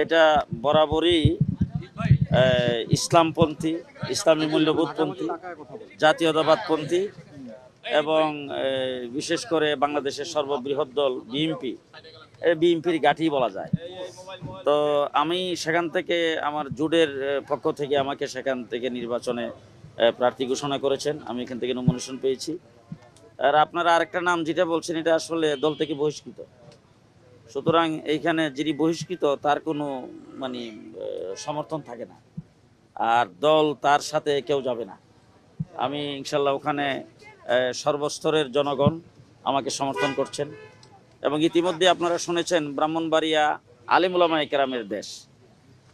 এটা বরাবরই ইসলামপন্থী, ইসলামী মূল্যবোধপন্থী, জাতীয়তাবাদপন্থী এবং বিশেষ করে বাংলাদেশের সর্ববৃহৎ দল বিএনপি, বিএনপির গাঁটি বলা যায়। তো আমি সেখান থেকে আমার জোটের পক্ষ থেকে আমাকে সেখান থেকে নির্বাচনে প্রার্থী ঘোষণা করেছেন। আমি এখান থেকে নমিনেশন পেয়েছি। আর আপনারা আরেকটা নাম যেটা বলছেন, এটা আসলে দল থেকে বহিষ্কৃত। সুতরাং এইখানে যিনি বহিষ্কৃত তার কোনো মানে সমর্থন থাকে না, আর দল তার সাথে কেউ যাবে না। আমি ইনশাল্লাহ ওখানে সর্বস্তরের জনগণ আমাকে সমর্থন করছেন এবং ইতিমধ্যে আপনারা শুনেছেন ব্রাহ্মণবাড়িয়া আলিম উলামায়ে কেরামের দেশ,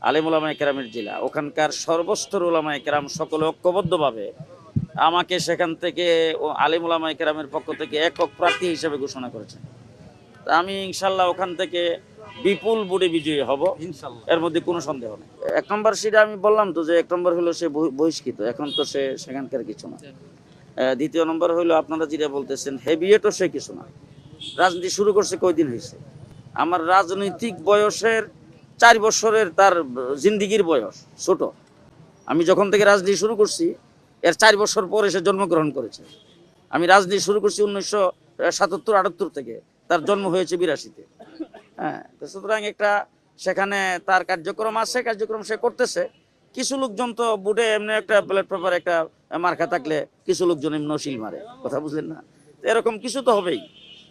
আলিম উলামায়ে কেরামের জেলা। ওখানকার সর্বস্তর উলামায়ে কেরাম সকলে ঐক্যবদ্ধভাবে আমাকে সেখান থেকে আলিম উলামায়ে কেরামের পক্ষ থেকে একক প্রার্থী হিসেবে ঘোষণা করেছেন। আমি ইনশাল্লাহ ওখান থেকে বিপুল ভোটে বিজয়ী হব, এর মধ্যে কোনো সন্দেহ নেই। 1 নম্বর সিটে আমি বললাম তো যে 1 নম্বর হলো সে বহিষ্কৃত, এখন তো সে সেখানকার কিছু না। 2য় নম্বর হলো আপনারা যেটা বলতেছেন হেভিয়েটও সে কিছু না। রাজনীতি শুরু করছে কয়দিন হয়েছে? আমার রাজনৈতিক বয়সের 4 বছরের তার জিন্দিগির বয়স ছোট। আমি যখন থেকে রাজনীতি শুরু করছি এর 4 বছর পরে সে জন্মগ্রহণ করেছে। আমি রাজনীতি শুরু করছি 1977-78 থেকে, তার জন্ম হয়েছে 82-তে। হ্যাঁ, সুতরাং একটা সেখানে তার কার্যক্রম আছে, কার্যক্রম সে করতেছে। কিছু লোকজন তো বুটে এমনি একটা ব্যালট পেপার একটা মার্কা থাকলে কিছু লোকজন এমনি নশিল মারে, কথা বুঝলেন না? এরকম কিছু তো হবেই।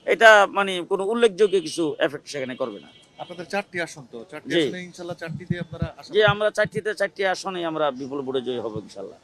এটা মানে কোনো উল্লেখযোগ্য কিছু এফেক্ট সেখানে করবে না। আপনাদের 4টি আসন তো, 4টি আসনে ইনশাআল্লাহ 4টিতে আপনারা যে আমরা 4টিতে 4টি আসনে আমরা বিপুল ভোটে জয়ী হব ইনশাআল্লাহ।